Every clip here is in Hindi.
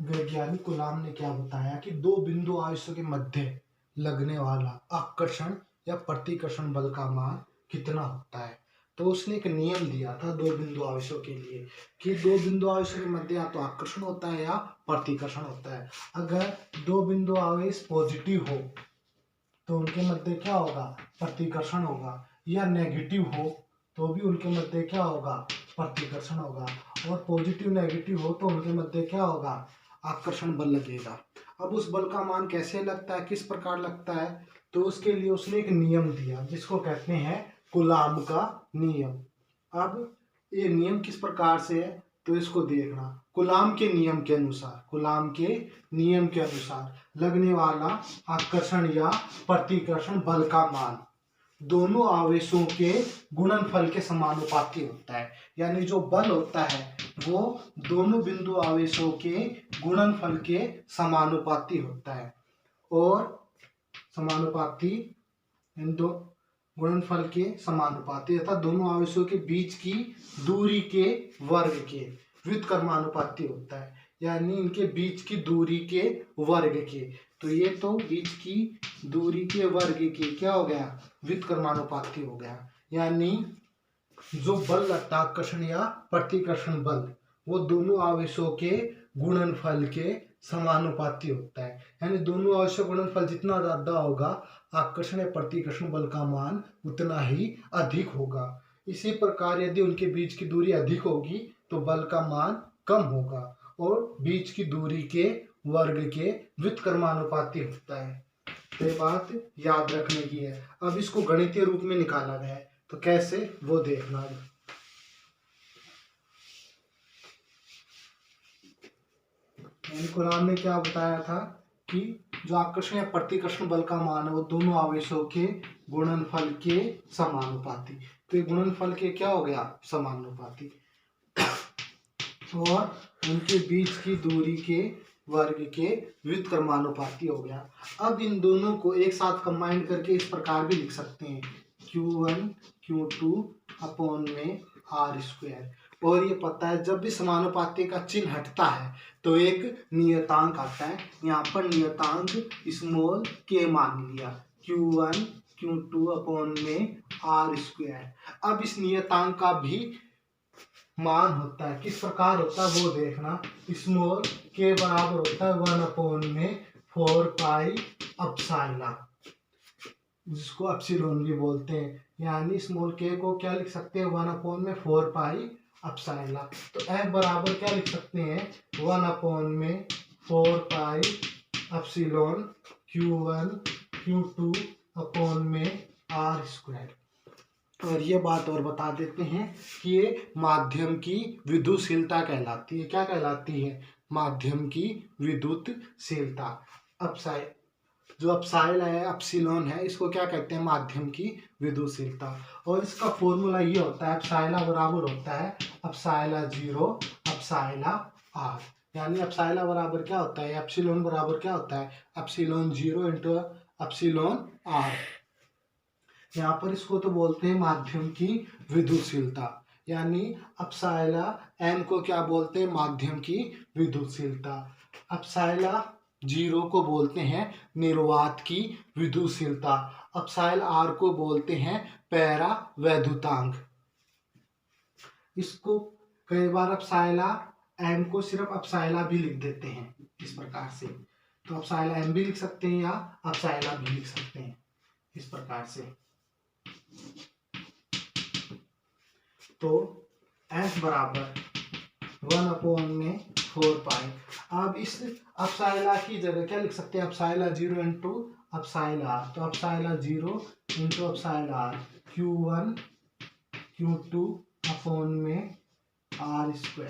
वैज्ञानिक कलाम ने क्या बताया कि दो बिंदु आवेशों के मध्य लगने वाला आकर्षण या प्रतिकर्षण बल का मान कितना होता है। तो उसने एक नियम दिया था दो बिंदु आवेशों के लिए कि दो बिंदु आवेशों के मध्य या तो आकर्षण होता है या प्रतिकर्षण होता है। अगर दो बिंदु आवेश पॉजिटिव हो तो उनके मध्य क्या होगा, प्रतिकर्षण होगा, या नेगेटिव हो तो भी उनके मध्य क्या होगा, प्रतिकर्षण होगा। और पॉजिटिव नेगेटिव हो तो उनके मध्य क्या होगा, आकर्षण बल लगेगा। अब उस बल का मान कैसे लगता है, किस प्रकार लगता है, तो उसके लिए उसने एक नियम दिया जिसको कहते हैं कूलाम का नियम। अब ये नियम किस प्रकार से है तो इसको देखना। कूलाम के नियम के अनुसार, कूलाम के नियम के अनुसार लगने वाला आकर्षण या प्रतिकर्षण बल का मान दोनों आवेशों के गुणनफल के समानुपाती होता है। यानी जो बल होता है वो दोनों बिंदु आवेशों के गुणनफल के समानुपाती होता है। और समानुपाती इन दो गुणनफल के समानुपाती तथा दोनों आवेशों के बीच की दूरी के वर्ग के व्युत्क्रमानुपाती होता है। यानी इनके बीच की दूरी के वर्ग के, तो ये तो बीच की दूरी के वर्ग के क्या हो गया, व्युत्क्रमानुपाती हो गया। यानी जो बल लगता है आकर्षण या प्रतिकर्षण बल वो दोनों आवेशों के गुणनफल के समानुपाती होता है। यानी दोनों आवेशों का गुणनफल जितना ज्यादा होगा आकर्षण या प्रतिकर्षण बल का मान उतना ही अधिक होगा। इसी प्रकार यदि उनके बीच की दूरी अधिक होगी तो बल का मान कम होगा और बीच की दूरी के वर्ग के व्युत्क्रमानुपाती होता है। तो ये बात याद रखने की है। अब इसको गणितीय रूप में निकाला गया है तो कैसे वो देखना। कूलाम ने क्या बताया था कि जो आकर्षण या प्रतिकर्षण बल का मान है वो दोनों आवेशों के गुणनफल के समानुपाती। तो ये गुणनफल के क्या हो गया, समानुपाती, और उनके बीच की दूरी के वर्ग के व्युत्क्रमानुपाती हो गया। अब इन दोनों को एक साथ कंबाइन करके इस प्रकार भी लिख सकते हैं Q1 Q2 अपॉन में R²। और ये पता है जब भी समानुपाती का चिन्ह हटता है तो एक नियतांक आता है। यहाँ पर नियतांक स्मॉल k मान लिया, Q1 Q2 अपॉन में R²। अब इस नियतांक का भी मान होता है, किस प्रकार होता है वो देखना। स्मॉल k बराबर होता है 1 अपॉन में 4 पाई एप्सिलॉन, जिसको एप्सिलॉन भी बोलते हैं। यानी स्मॉल k को क्या लिख सकते हैं, 1 अपॉन में 4 पाई एप्सिलॉन। तो f बराबर क्या लिख सकते हैं, 1 अपॉन में 4 pi epsilon Q1 Q2 upon में R²। और ये बात और बता देते हैं कि ये माध्यम की विद्युतशीलता कहलाती है। क्या कहलाती है, माध्यम की विद्युतशीलता। जो एप्सिलॉन है, एप्सिलॉन है, इसको क्या कहते हैं, माध्यम की विद्युतशीलता। और इसका फॉर्मूला ये होता है एप्सिलॉन बराबर होता है एप्सिलॉन 0 एप्सिलॉन r। यानी एप्सिलॉन बराबर क्या होता है, एप्सिलॉन बराबर क्या होता है, एप्सिलॉन 0 इंटू एप्सिलॉन r। यहाँ पर इसको तो बोलते हैं माध्यम की विद्युतशीलता। यानी एप्सिलॉन m को क्या बोलते हैं, माध्यम की विद्युतशीलता। एप्सिलॉन 0 को बोलते हैं निर्वात की विद्युतशीलता। एप्सिलॉन r को बोलते हैं परावैद्युतांक। इसको कई बार एप्सिलॉन m को सिर्फ एप्सिलॉन भी लिख देते हैं इस प्रकार से। तो एप्सिलॉन m भी लिख सकते हैं या एप्सिलॉन भी लिख सकते हैं इस प्रकार से। तो f बराबर 1 अपॉन में 4 पाई। अब इस एप्सिलॉन की जगह क्या लिख सकते हैं, एप्सिलॉन 0 इंटू एप्सिलॉन r। तो epsilon 0 into epsilon r Q1 Q2 upon में R²।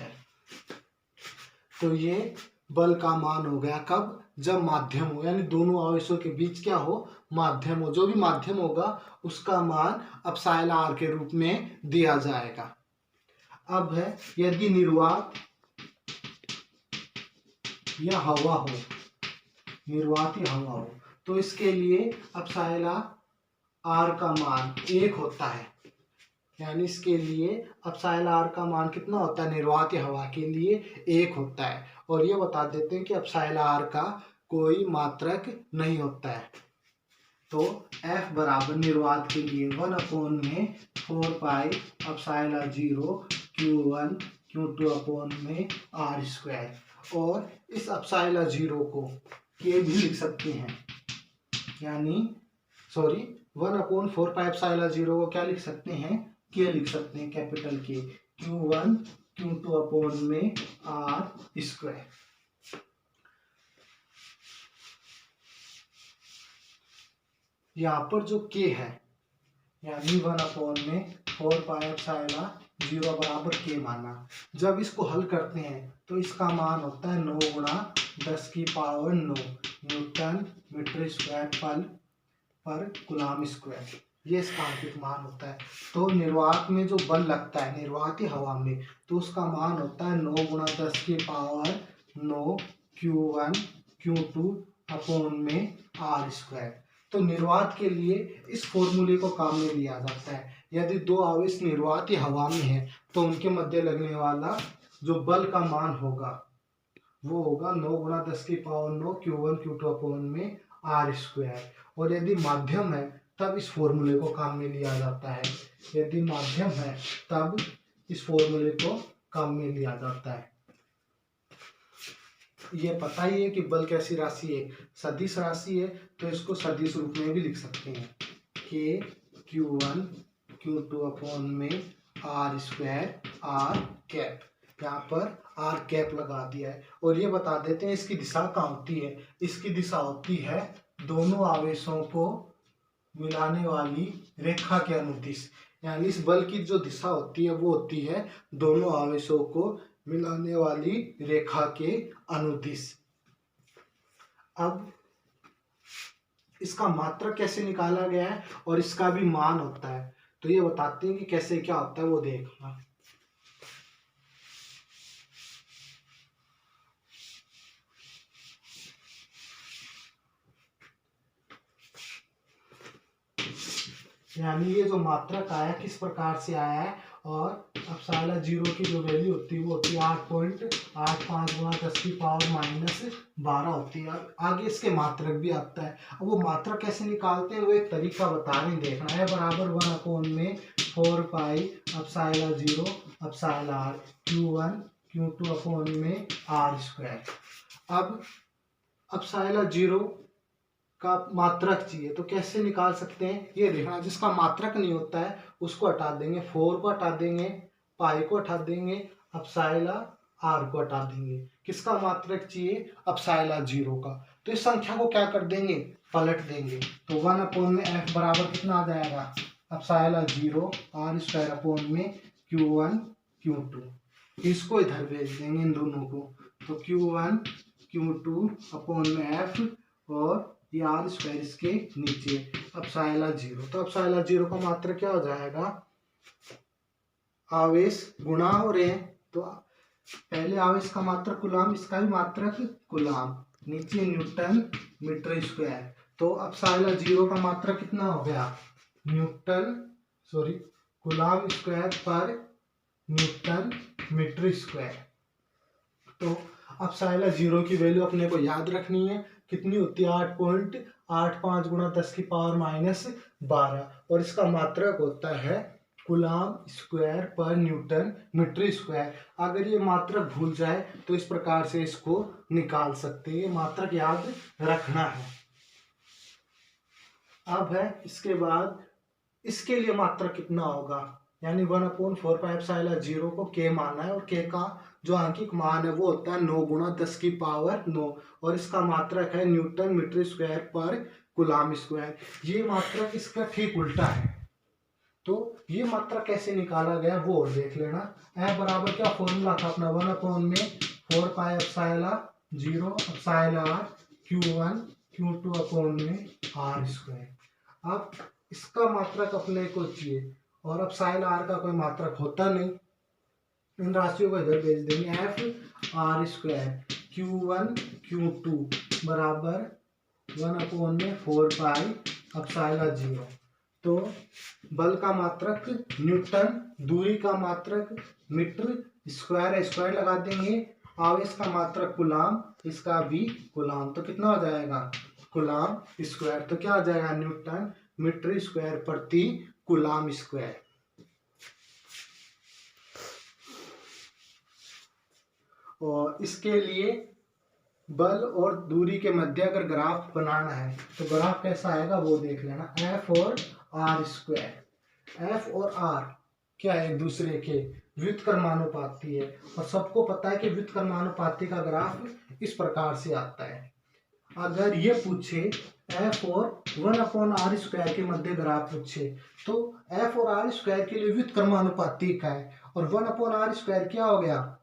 तो ये बल का मान हो गया कब, जब माध्यम हो, यानी दोनों आवेशों के बीच क्या हो, माध्यम हो। जो भी माध्यम होगा उसका मान एप्सिलॉन r के रूप में दिया जाएगा। अब है यदि निर्वात या हवा हो, निर्वात या हवा हो, तो इसके लिए एप्सिलॉन r का मान 1 होता है। यानी इसके लिए एप्सिलॉन आर का मान कितना होता है निर्वात हवा के लिए 1 होता है। और ये बता देते हैं कि एप्सिलॉन आर का कोई मात्रक नहीं होता है। तो F बराबर निर्वात के लिए 1 में 4 pi epsilon 0 Q1 Q2 upon में R स्क्वायर। और इस एप्सिलॉन 0 को K भी लिख सकते हैं, यानी 1/4 पाई एप्सिलॉन 0 को क्या लिख सकते हैं K लिख सकते हैं, capital K Q1 Q2 upon में R स्क्वायर। यहाँ पर जो K है यानी 1/4 पाई एप्सिलॉन 0 बराबर K माना। जब इसको हल करते हैं तो इसका मान होता है 9 गुणा 10 की पावर 9 न्यूटन मीटर स्क्वायर पर कूलम स्क्वायर। ये इसका अंकित मान होता है। तो निर्वात में जो बल लगता है निर्वाती हवा में, तो उसका मान होता है 9 गुणा 10 की पावर 9 Q1 Q2 अपॉन में R स्क्वायर। तो निर्वात के लिए इस फॉर्मूले को काम में लिया जाता है। यदि दो आवेश निर्वाती हवा में है तो उनके मध्य लगने वाला जो बल का मान होगा वो होगा 9 गुणा 10 की पावर 9 Q1 Q2 अपॉन में R स्क्वायर। और यदि माध्यम है तब इस फॉर्मूले को काम में लिया जाता है। यदि माध्यम है तब इस फॉर्मूले को काम में लिया जाता है। ये पता ही है कि बल कैसी राशि है, सदिश राशि है, तो इसको सदिश रूप में भी लिख सकते हैं K Q1 Q2 अपॉन में R स्क्वायर R कैप। यहाँ पर R कैप लगा दिया है। और ये बता देते हैं इसकी दिशा कहाँ होती है। इसकी दिशा होती है दोनों आवेशों को मिलाने वाली रेखा के अनुदिश। यानी इस बल की जो दिशा होती है वो होती है दोनों आवेशों को मिलाने वाली रेखा के अनुदिश। अब इसका मात्रक कैसे निकाला गया है और इसका भी मान होता है, तो ये बताते हैं कि कैसे क्या होता है वो देखना। यानी ये जो मात्रक आया किस प्रकार से आया है, और एप्सिलॉन 0 की जो वैल्यू होती है वो होती है 8.85 गुणा 10 की पावर -12 होती है। आगे इसके मात्रक भी आता है। अब वो मात्रक कैसे निकालते हैं वो एक तरीका बता रहे हैं, देखना है। बराबर 1 में 4 pi epsilon 0 epsilon Q1 Q2 upon में R स्क्वायर। अब एप्सिलॉन 0 का मात्रक चाहिए तो कैसे निकाल सकते हैं, ये देखना। जिसका मात्रक नहीं होता है उसको हटा देंगे, 4 को हटा देंगे, पाई को हटा देंगे, एप्सिलॉन R को हटा देंगे। किसका मात्रक चाहिए, एप्सिलॉन 0 का। तो इस संख्या को क्या कर देंगे, पलट देंगे। तो 1 में F बराबर कितना आ जाएगा, एप्सिलॉन 0 R स्क्वायर अपॉन में Q1 Q2। इसको इधर भेज देंगे इन दोनों को, तो Q1 Q2 अपॉन में F और ये R स्क्वायर इसके नीचे एप्सिलॉन 0। तो एप्सिलॉन 0 का मात्रक क्या हो जाएगा, आवेश गुणा हो रहे हैं तो पहले आवेश का मात्रक कूलम, इसका भी मात्रक कूलम, नीचे न्यूटन मीटर स्क्वायर। तो एप्सिलॉन 0 का मात्रक कितना हो गया, कूलम स्क्वायर पर न्यूटन मीटर स्क्वायर। तो एप्सिलॉन 0 की वैल्यू अपने को याद रखनी है, कितनी होती है 8.85 गुणा 10 की पावर -12। और इसका मात्रक होता है कूलम स्क्वायर पर न्यूटन मीटर स्क्वायर। अगर ये मात्रक भूल जाए तो इस प्रकार से इसको निकाल सकते हैं, ये मात्रक याद रखना है। अब है इसके बाद इसके लिए मात्रक कितना होगा, यानी 1/4 पाई एप्सिलॉन 0 को K माना है और K का जो आंकिक मान है वो होता है 9 गुणा 10 की पावर 9 और इसका मात्रक है न्यूटन मीटर स्क्वायर पर कूलम स्क्वायर। ये मात्रक इसका ठीक उल्टा है। तो ये मात्रक कैसे निकाला गया वो और देख लेना। F बराबर क्या फॉर्मूला था अपना, 1 में 4 pi epsilon 0 epsilon Q1 Q2 upon में R स्क्वायर। अब इसका मात्रक अपने को चाहिए और एप्सिलॉन R का कोई मात्रक होता नहीं, इन राशियों को इधर भेज देंगे। F R square Q1 Q2 बराबर 1 में 4 पाई एप्सिलॉन 0। तो बल का मात्रक न्यूटन, दूरी का मात्रक मीटर, स्क्वायर स्क्वायर लगा देंगे, आवेश का मात्रक कूलाम, इसका भी कूलाम, तो कितना हो जाएगा कूलाम स्क्वायर। तो क्या हो जाएगा न्यूटन मीटर स्क्वायर प्रति कूलाम स्क्वायर। और इसके लिए बल और दूरी के मध्य अगर ग्राफ बनाना है तो ग्राफ कैसा आएगा वो देख लेना। एफ और आर स्क्वायर, एफ और आर क्या है एक दूसरे के व्युत्क्रमानुपाती है, और सबको पता है कि व्युत्क्रमानुपाती का ग्राफ इस प्रकार से आता है। अगर ये पूछे एफ और 1/r स्क्वायर के मध्य ग्राफ पूछे तो एफ और आर स्क्वायर के लिए व्युत्क्रमानुपाती का है, और 1/r स्क्वायर क्या हो गया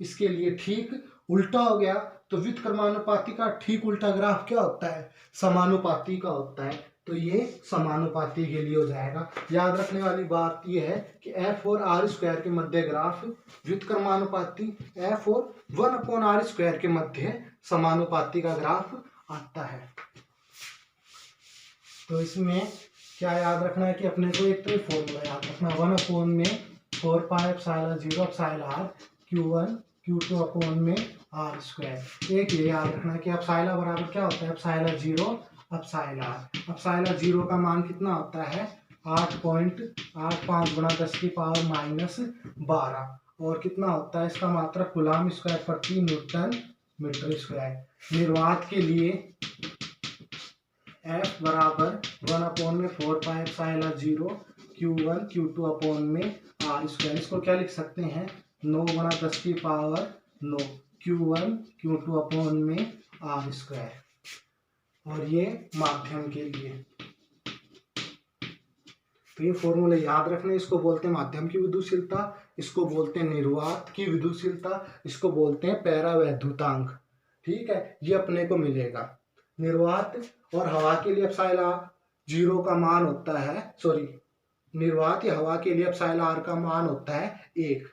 इसके लिए ठीक उल्टा हो गया। तो व्युत्क्रमानुपाती का ठीक उल्टा ग्राफ क्या होता है समानुपाती का होता है, तो ये समानुपाती के लिए हो जाएगा। याद रखने वाली बात यह है कि एफ और आर स्क्वायर के मध्य ग्राफ व्युत्क्रमानुपाती, एफ और 1/r स्क्वायर के मध्य समानुपाती का ग्राफ आता है। तो इसमें क्या याद रखना है कि अपने को एक तो फॉर्मूला याद रखना, 1 में 4πε0 एप्सिलॉन Q1 Q2 अपॉन में आर स्क्वायर। एक ये याद रखना है कि एप्सिलॉन बराबर क्या होता है एप्सिलॉन 0 एप्सिलॉन। एप्सिलॉन 0 का मान कितना होता है 8.85 गुणा 10 की पावर -12, और कितना होता है इसका मात्रक कूलाम स्क्वायर प्रति न्यूटन मीटर स्क्वायर। निर्वात के लिए F बराबर 1 में 4πε0 Q1 Q2 अपॉन में आर स्क्वायर। इसको क्या लिख सकते हैं 9 गुणा 10 की पावर 9 Q1 Q2 अपॉन में आर स्क्वायर। और ये माध्यम के लिए, तो ये फॉर्मूले याद रखने, इसको बोलते हैं माध्यम की विद्युतशीलता, इसको बोलते हैं निर्वात की विद्युतशीलता, इसको बोलते हैं पैरावैद्युतांक। ठीक है, ये अपने को मिलेगा। निर्वात और हवा के लिए एप्सिलॉन 0 का मान होता है, निर्वात या हवा के लिए एप्सिलॉन r का मान होता है 1।